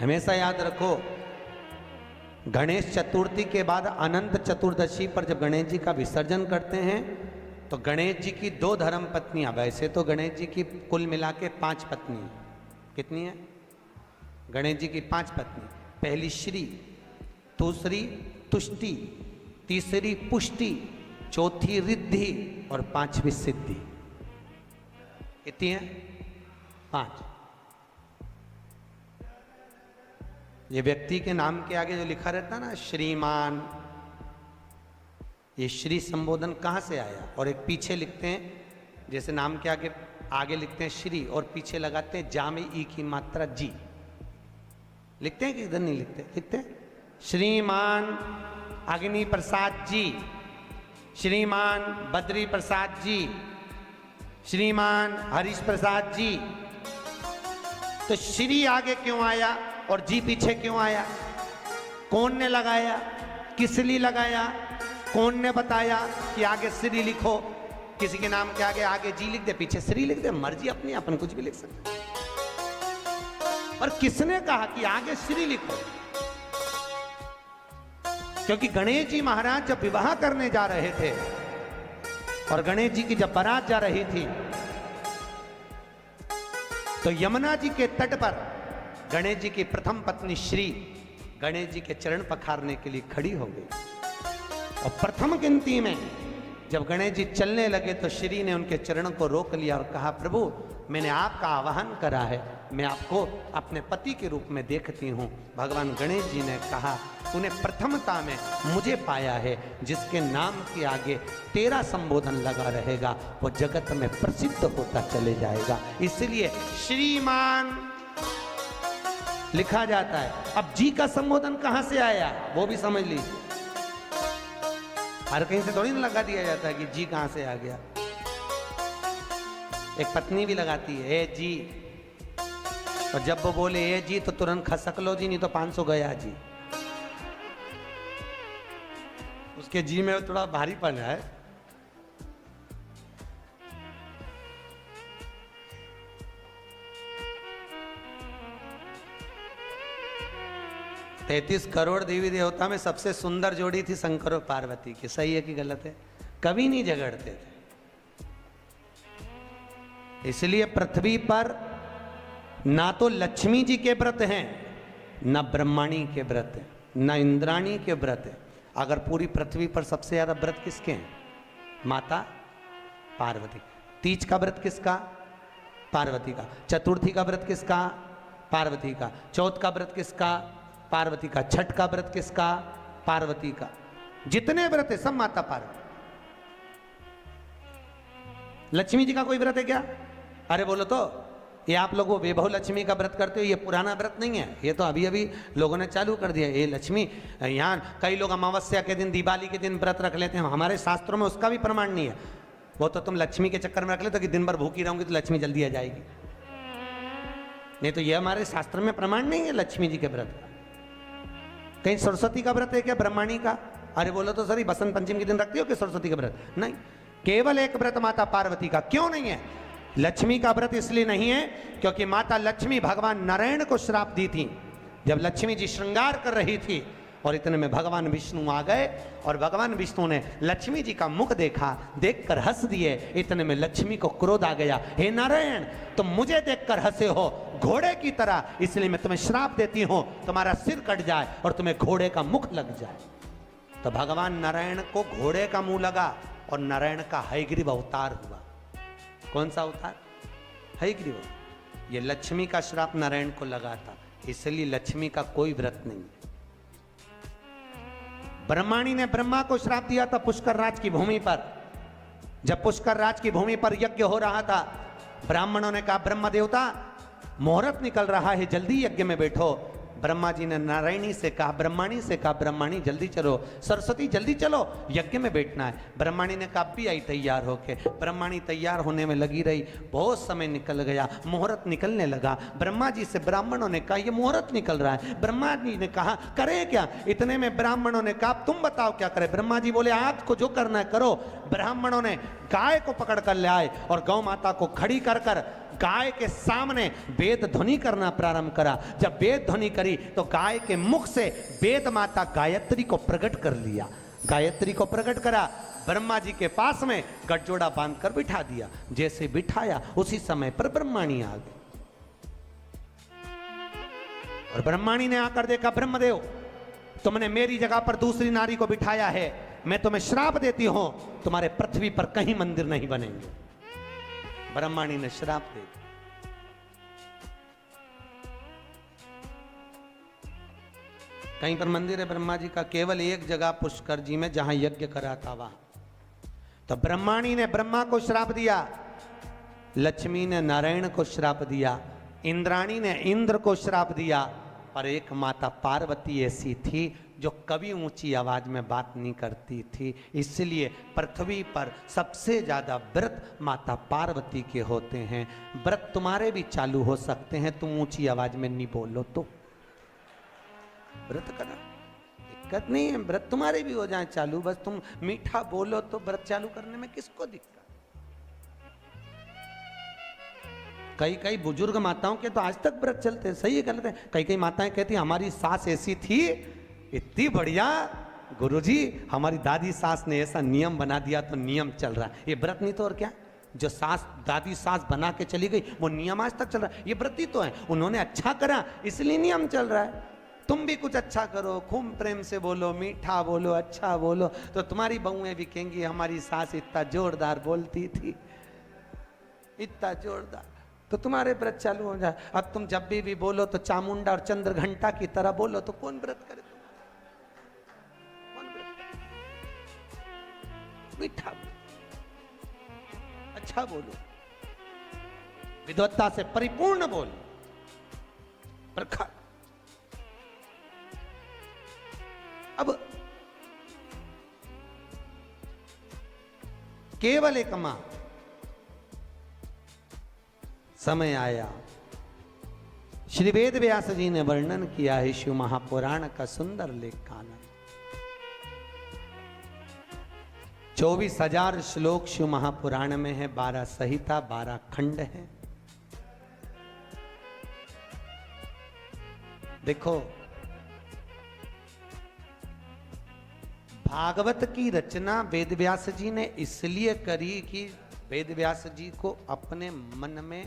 हमेशा याद रखो, गणेश चतुर्थी के बाद अनंत चतुर्दशी पर जब गणेश जी का विसर्जन करते हैं तो गणेश जी की 2 धर्म पत्नियां, वैसे तो गणेश जी की कुल मिला के 5 पत्नी, कितनी है गणेश जी की? 5 पत्नी। पहली श्री, दूसरी तुष्टि, तीसरी पुष्टि, चौथी रिद्धि और 5वीं सिद्धि। कितनी है? 5। ये व्यक्ति के नाम के आगे जो लिखा रहता है ना श्रीमान, ये श्री संबोधन कहाँ से आया? और एक पीछे लिखते हैं, जैसे नाम के आगे लिखते हैं श्री और पीछे लगाते हैं जा में ई की मात्रा जी। लिखते हैं कि इधर नहीं लिखते? लिखते हैं श्रीमान अग्नि प्रसाद जी, श्रीमान बद्री प्रसाद जी, श्रीमान हरीश प्रसाद जी। तो श्री आगे क्यों आया और जी पीछे क्यों आया? कौन ने लगाया? किस लिए लगाया? कौन ने बताया कि आगे श्री लिखो? किसी के नाम के आगे जी लिख दे, पीछे श्री लिख दे, मर्जी अपनी, अपन कुछ भी लिख सकते। और किसने कहा कि आगे श्री लिखो? क्योंकि गणेश जी महाराज जब विवाह करने जा रहे थे और गणेश जी की जब बारात जा रही थी तो यमुना जी के तट पर गणेश जी की प्रथम पत्नी श्री गणेश जी के चरण पखारने के लिए खड़ी हो गई। और प्रथम गिनती में जब गणेश जी चलने लगे तो श्री ने उनके चरणों को रोक लिया और कहा, प्रभु मैंने आपका आवाहन करा है, मैं आपको अपने पति के रूप में देखती हूँ। भगवान गणेश जी ने कहा, तूने प्रथमता में मुझे पाया है, जिसके नाम के आगे तेरा संबोधन लगा रहेगा वो जगत में प्रसिद्ध होता चले जाएगा। इसलिए श्रीमान लिखा जाता है। अब जी का संबोधन कहां से आया वो भी समझ लीजिए। हर कहीं से थोड़ी ना लगा दिया जाता है कि जी कहां से आ गया। एक पत्नी भी लगाती है ए जी, और जब वो बोले ए जी तो तुरंत खसक लो जी, नहीं तो 500 गया जी। उसके जी में थोड़ा भारीपन है। तैतीस करोड़ देवी देवता में सबसे सुंदर जोड़ी थी शंकर और पार्वती की। सही है कि गलत है? कभी नहीं झगड़ते थे। इसलिए पृथ्वी पर ना तो लक्ष्मी जी के व्रत हैं, ना ब्रह्माणी के व्रत हैं, ना इंद्राणी के व्रत हैं। अगर पूरी पृथ्वी पर सबसे ज्यादा व्रत किसके हैं? माता पार्वती। तीज का व्रत किसका? पार्वती का। चतुर्थी का व्रत किसका? पार्वती का। चौथ का व्रत किसका? पार्वती का। छठ का व्रत किसका? पार्वती का। जितने व्रत है सब माता पार्वती। लक्ष्मी जी का कोई व्रत है क्या? अरे बोलो तो, ये आप लोग वो वैभव लक्ष्मी का व्रत करते हो, ये पुराना व्रत नहीं है, ये तो अभी अभी लोगों ने चालू कर दिया। ये लक्ष्मी, यहाँ कई लोग अमावस्या के दिन, दिवाली के दिन व्रत रख लेते हैं, हमारे शास्त्रों में उसका भी प्रमाण नहीं है। वो तो तुम लक्ष्मी के चक्कर में रख लेते हो कि दिन भर भूखी रहूंगी तो लक्ष्मी जल्दी आ जाएगी। नहीं तो ये हमारे शास्त्र में प्रमाण नहीं है लक्ष्मी जी के व्रत का। कहीं सरस्वती का व्रत है क्या? ब्रह्माणी का? अरे बोलो तो सर, बसंत पंचमी के दिन रखती हो कि सरस्वती का व्रत? नहीं, केवल एक व्रत माता पार्वती का। क्यों नहीं है? लक्ष्मी का व्रत इसलिए नहीं है क्योंकि माता लक्ष्मी भगवान नारायण को श्राप दी थी। जब लक्ष्मी जी श्रृंगार कर रही थी और इतने में भगवान विष्णु आ गए और भगवान विष्णु ने लक्ष्मी जी का मुख देखा, देखकर हंस दिए। इतने में लक्ष्मी को क्रोध आ गया, हे नारायण तुम मुझे देखकर हंसे हो घोड़े की तरह, इसलिए मैं तुम्हें श्राप देती हूं, तुम्हारा सिर कट जाए और तुम्हें घोड़े का मुख लग जाए। तो भगवान नारायण को घोड़े का मुंह लगा और नारायण का हयग्रीव अवतार हुआ। कौन सा अवतार? हयग्रीव। ये लक्ष्मी का श्राप नारायण को लगा था, इसलिए लक्ष्मी का कोई व्रत नहीं है। ब्रह्माणी ने ब्रह्मा को श्राप दिया था पुष्कर राज की भूमि पर। जब पुष्कर राज की भूमि पर यज्ञ हो रहा था, ब्राह्मणों ने कहा ब्रह्म देवता मुहूर्त निकल रहा है, जल्दी यज्ञ में बैठो। ब्रह्मा जी ने नारायणी से कहा, ब्रह्माणी से कहा, ब्रह्माणी जल्दी चलो, सरस्वती जल्दी चलो, यज्ञ में बैठना है। ब्रह्माणी ने कहा भी आई तैयार होके। ब्रह्माणी तैयार होने में लगी रही, बहुत समय निकल गया, मुहूर्त निकलने लगा। ब्रह्मा जी से ब्राह्मणों ने कहा ये मुहूर्त निकल रहा है। ब्रह्मा जी ने कहा करें क्या? इतने में ब्राह्मणों ने कहा तुम बताओ क्या करें? ब्रह्मा जी बोले आपको जो करना है करो। ब्राह्मणों ने गाय को पकड़ कर ले आए और गौ माता को खड़ी कर कर गाय के सामने वेद ध्वनि करना प्रारंभ करा। जब वेद ध्वनि करी तो गाय के मुख से वेद माता गायत्री को प्रकट कर लिया। गायत्री को प्रकट करा, ब्रह्मा जी के पास में गठजोड़ा बांधकर बिठा दिया। जैसे बिठाया उसी समय पर ब्रह्माणी आ गई और ब्रह्माणी ने आकर देखा, ब्रह्मदेव तुमने मेरी जगह पर दूसरी नारी को बिठाया है, मैं तुम्हें श्राप देती हूं, तुम्हारे पृथ्वी पर कहीं मंदिर नहीं बनेंगे। ब्रह्माणी ने श्राप दे दिया। कहीं पर मंदिर है ब्रह्मा जी का, केवल एक जगह पुष्कर जी में जहां यज्ञ करा था वहां। तो ब्रह्माणी ने ब्रह्मा को श्राप दिया, लक्ष्मी ने नारायण को श्राप दिया, इंद्राणी ने इंद्र को श्राप दिया, पर एक माता पार्वती ऐसी थी जो कभी ऊंची आवाज में बात नहीं करती थी। इसलिए पृथ्वी पर सबसे ज्यादा व्रत माता पार्वती के होते हैं। व्रत तुम्हारे भी चालू हो सकते हैं, तुम ऊंची आवाज में नहीं बोलो तो। व्रत करा दिक्कत नहीं है, व्रत तुम्हारे भी हो जाए चालू, बस तुम मीठा बोलो तो व्रत चालू करने में किसको दिक्कत। कई कई बुजुर्ग माताओं के तो आज तक व्रत चलते हैं, सही है गलत है। कई कई माताएं कहती हमारी सास ऐसी थी, इतनी बढ़िया गुरुजी, हमारी दादी सास ने ऐसा नियम बना दिया तो नियम चल रहा है। ये व्रत नहीं तो और क्या, जो सास दादी सास बना के चली गई वो नियम आज तक चल रहा है। ये व्रत ही तो है, उन्होंने अच्छा करा इसलिए नियम चल रहा है। तुम भी कुछ अच्छा करो, खूब प्रेम से बोलो, मीठा बोलो, अच्छा बोलो, तो तुम्हारी बहुएं भी कहेंगी हमारी सास इतना जोरदार बोलती थी, इतना जोरदार, तो तुम्हारे व्रत चालू हो जाए। अब तुम जब भी बोलो तो चामुंडा और चंद्र घंटा की तरह बोलो तो कौन व्रत करे? कौन व्रत करे? मीठा बोलो, अच्छा बोलो, विद्वत्ता से परिपूर्ण बोलो, प्रखर। अब केवल एक मां, समय आया, श्री वेद व्यास जी ने वर्णन किया है शिव महापुराण का सुंदर लेख कानन। 24,000 श्लोक शिव महापुराण में है, 12 संहिता, 12 खंड है। देखो भागवत की रचना वेदव्यास जी ने इसलिए करी कि वेदव्यास जी को अपने मन में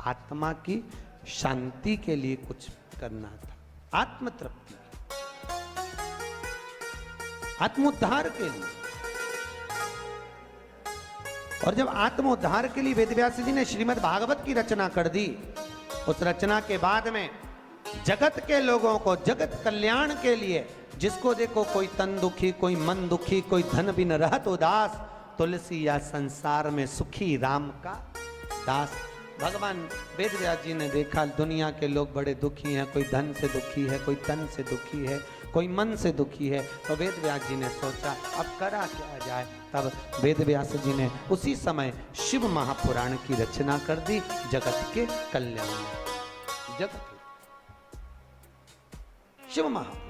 आत्मा की शांति के लिए कुछ करना था, आत्म तृप्ति, आत्मोद्धार के लिए। और जब आत्मोद्धार के लिए वेदव्यास जी ने श्रीमद् भागवत की रचना कर दी, उस रचना के बाद में जगत के लोगों को जगत कल्याण के लिए, जिसको देखो कोई तन दुखी, कोई मन दुखी, कोई धन बिन रहत उदास, तुलसी या संसार में सुखी राम का दास। भगवान वेदव्यास जी ने देखा दुनिया के लोग बड़े दुखी हैं, कोई धन से दुखी है, कोई तन से दुखी है, कोई मन से दुखी है। तो वेदव्यास जी ने सोचा अब करा क्या जाए। तब वेदव्यास जी ने उसी समय शिव महापुराण की रचना कर दी, जगत के कल्याण, जगत शिव महापुराण।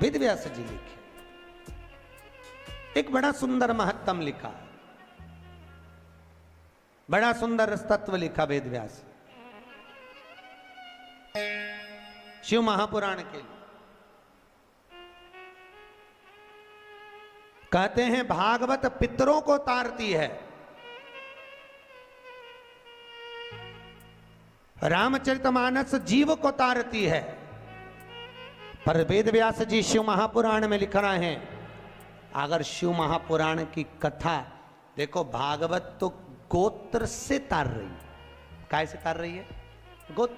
वेदव्यास जी लिखे, एक बड़ा सुंदर महत्तम लिखा, बड़ा सुंदर तत्व लिखा वेदव्यास शिव महापुराण के लिए। कहते हैं भागवत पितरों को तारती है, रामचरितमानस जीव को तारती है, पर वेदव्यास जी शिव महापुराण में लिख रहे हैं अगर शिव महापुराण की कथा देखो, भागवत तो गोत्र से तार रही है। कैसे तार रही है? गोत्र